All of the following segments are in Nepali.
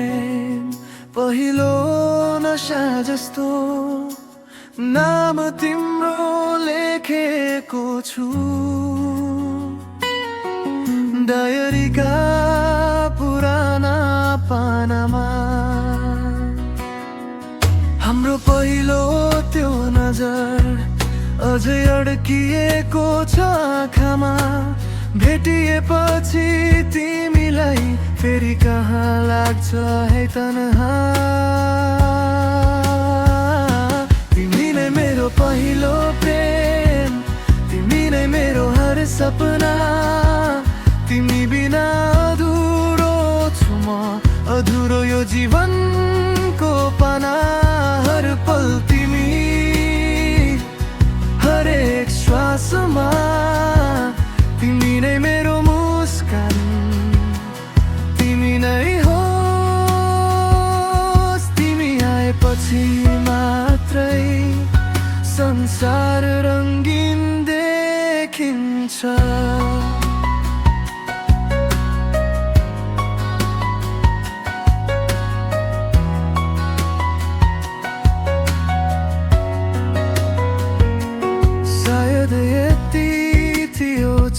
प्रेम पहिलो नशा जस्तो नाम तिम्रो लेखेको छु डायरीका पुराना पानामा। हाम्रो पहिलो त्यो नजर अझै अड्किएको छ आँखामा। भेटिएपछि तिमीलाई फेरि कहाँ लाग्छ है तन्हा। तिमी नै मेरो पहिलो प्रेम, तिमी नै मेरो हर सपना। तिमी बिना अधुरो छु म, अधुरो यो जीवनको पाना। हर पल तिमी, हरेक श्वासमा तिमी नै मेरो मुस्कान, तिमी नै होस्। तिमी आएपछि मात्रै संसार रङ्गीन देखिन्छ।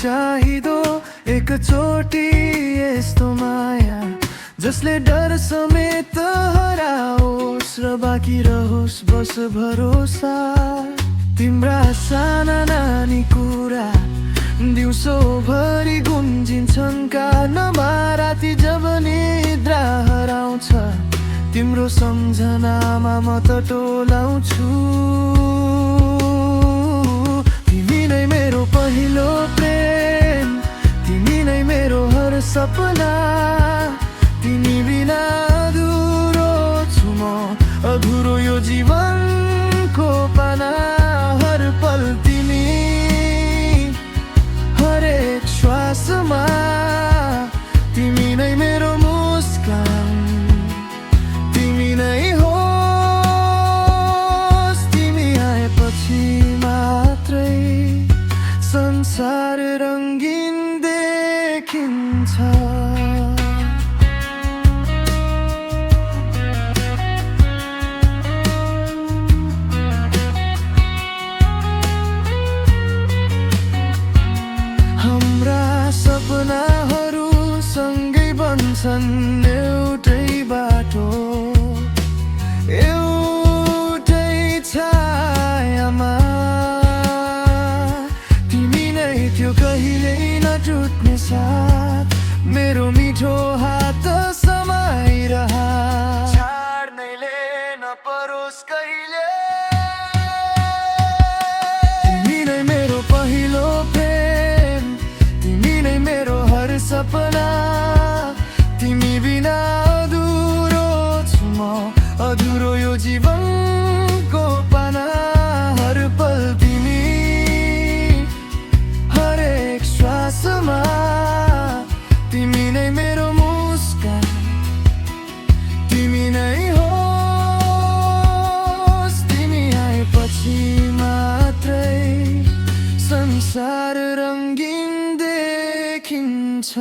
चाहिदो एकचोटि यस्तो माया जसले डर समेत हराओस् र बाँकी रहोस् बस भरोसा। तिम्रा साना नानी कुरा दिउँसोभरि गुन्जिन्छन् कानमा। राति जब निद्रा हराउँछ तिम्रो सम्झनामा म त टोलाउँछु। तिमी नै मेरो पहिलो प्रेम, तिमी नै मेरो हर सपना। तिमी बिना अधुरो छु म, अधुरो यो जीवनको पाना। हर पल तिमी, हरेक श्वासमा तिमी नै मेरो मुस्कान, तिमी नै होस्। तिमी आएपछि मात्रै संसार रङ्गीन देखिन्छ। हाम्रा सपनाहरू सँगै बन्छन् एउटै बाटो, एउटै छायामा। त्यो कहिल्यै नटुट्ने साथ मेरो मिठो हात समाइरह। छाड्नैले नपरोस् कहिले। तिमी नै मेरो पहिलो प्रेम, तिमी नै मेरो हर सपना। तिमी बिना अधुरो छु म, अधुरो यो जीवनको पाना। हर पल तिमी, हरेक श्वासमा तिमी नै मेरो मुस्कान, तिमी नै होस्। तिमी आएपछि मात्रै संसार रङ्गीन देखिन्छ।